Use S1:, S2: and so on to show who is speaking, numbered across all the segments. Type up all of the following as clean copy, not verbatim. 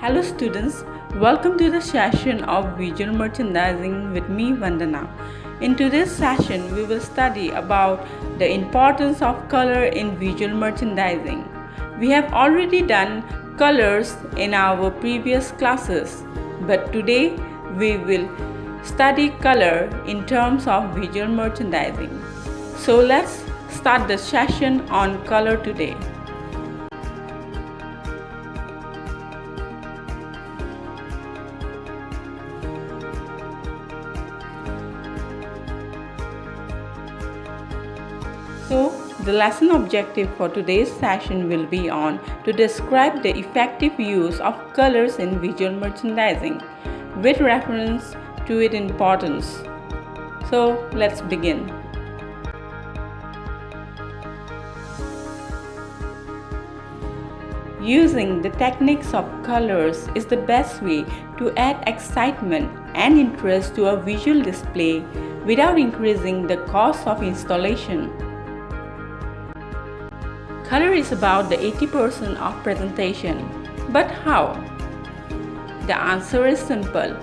S1: Hello students, welcome to the session of visual merchandising with me Vandana. In today's session, we will study about the importance of color in visual merchandising. We have already done colors in our previous classes, but today we will study color in terms of visual merchandising. So let's start the session on color today. So, the lesson objective for today's session will be on to describe the effective use of colors in visual merchandising with reference to its importance. So, let's begin. Using the techniques of colors is the best way to add excitement and interest to a visual display without increasing the cost of installation. Color is about the 80% of presentation. But how? The answer is simple.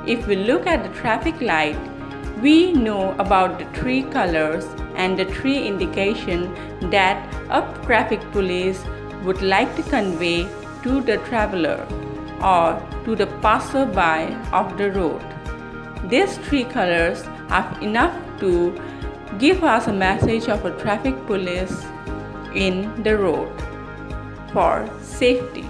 S1: If we look at the traffic light, we know about the three colors and the three indications that a traffic police would like to convey to the traveler or to the passerby of the road. These three colors are enough to give us a message of a traffic police in the road for safety.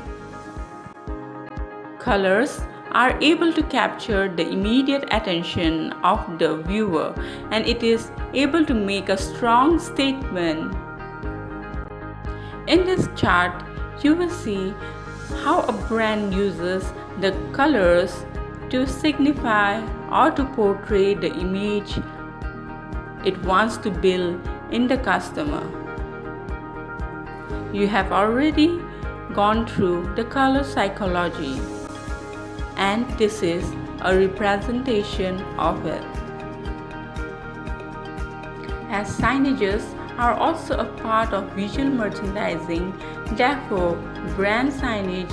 S1: Colors are able to capture the immediate attention of the viewer, and it is able to make a strong statement. In this chart, you will see how a brand uses the colors to signify or to portray the image it wants to build in the customer. You have already gone through the color psychology, and this is a representation of it. As signages are also a part of visual merchandising, therefore brand signage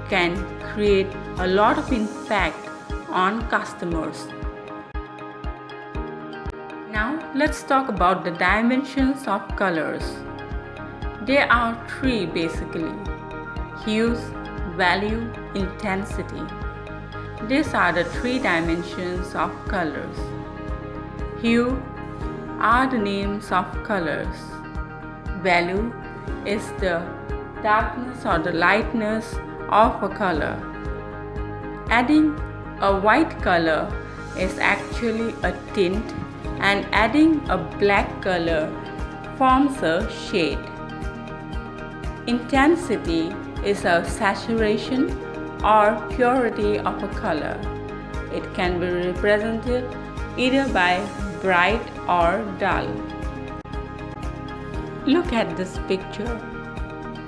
S1: can create a lot of impact on customers. Now let's talk about the dimensions of colors. There are three basically: hues, value, intensity. These are the three dimensions of colors. Hue are the names of colors. Value is the darkness or the lightness of a color. Adding a white color is actually a tint, and adding a black color forms a shade. Intensity is a saturation or purity of a color. It can be represented either by bright or dull. Look at this picture.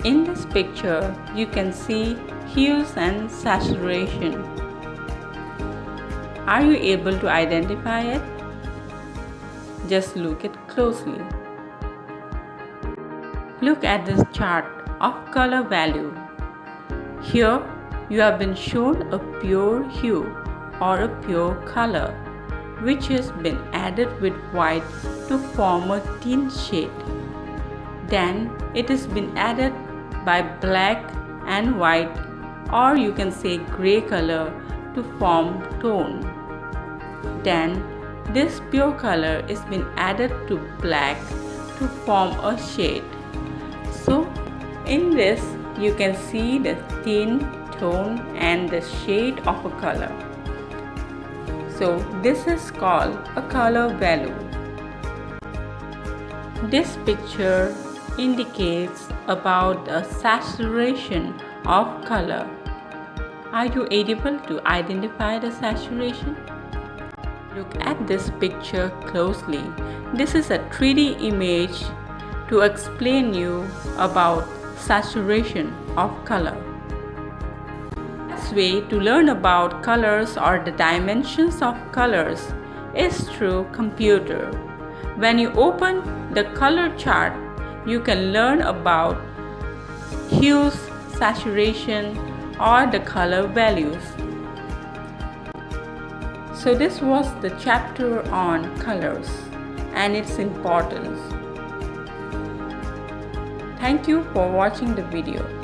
S1: In this picture, you can see hues and saturation. Are you able to identify it? Just look it closely. Look at this chart of color value. Here you have been shown a pure hue or a pure color which has been added with white to form a tint shade. Then it has been added by black and white, or you can say gray color, to form tone. Then this pure color is been added to black to form a shade. So in this, you can see the tint, tone, and the shade of a color. So this is called a color value. This picture indicates about the saturation of color. Are you able to identify the saturation? Look at this picture closely. This is a 3D image to explain you about saturation of color. The best way to learn about colors or the dimensions of colors is through computer. When you open the color chart, you can learn about hues, saturation, or the color values. So this was the chapter on colors and its importance. Thank you for watching the video.